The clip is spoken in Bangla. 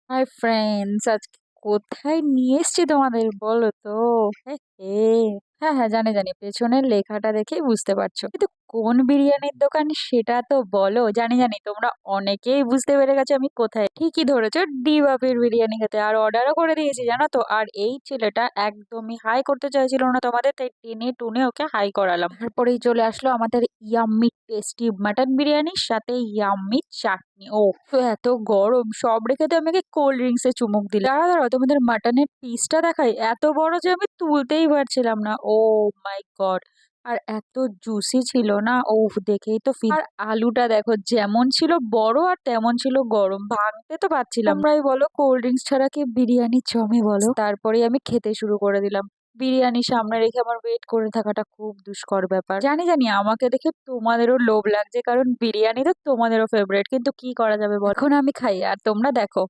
হাই ফ্রেন্ডস, আজকে কোথায় নিয়ে এসেছি তোমাদের বলো তো? হে হে। হ্যাঁ হ্যাঁ, জানি জানি, পেছনের লেখাটা দেখেই বুঝতে পারছো, কিন্তু কোন বিরিয়ানির দোকান সেটা তো বলো। জানি জানি তোমরা অনেকেই বুঝতে পেরে গেছো আমি কোথায়। ঠিকই ধরেছো, ডি বাপির বিরিয়ানি খেতে। আর অর্ডারও করে দিয়েছি জানো তো। আর এই ছেলেটা একদমই হাই করতে চাইছিল না তোমাদের, তাই টেনে টুনে ওকে হাই করালাম। তারপরেই চলে আসলো আমাদের ইয়াম্মি টেস্টি মাটন বিরিয়ানির সাথে ইয়াম্মি চাটনি। ও এত গরম, সব রেখে তো আমি কোল্ড ড্রিঙ্কস এ চুমুক দিলাম। দাঁড়াও দাঁড়াও, তোমাদের মাটনের পিসটা দেখাই। এত বড় যে আমি তুলতেই পারছিলাম না। ও মাই গড! আর এত জুসি ছিল না, ও দেখেই তো আর আলুটা দেখো, যেমন ছিল বড় আর তেমন ছিল গরম, ভাঙতে তো পারছিলাম না। তোমরাই বলো, কোল্ড ড্রিঙ্কস ছাড়া কি বিরিয়ানি জমে বলো? তারপরে আমি খেতে শুরু করে দিলাম। বিরিয়ানি সামনে রেখে আমার ওয়েট করে থাকাটা খুব দুষ্কর ব্যাপার। জানি জানি আমাকে দেখে তোমাদেরও লোভ লাগছে, কারণ বিরিয়ানি তো তোমাদেরও ফেভারিট, কিন্তু কি করা যাবে বলো। এখন আমি খাই আর তোমরা দেখো।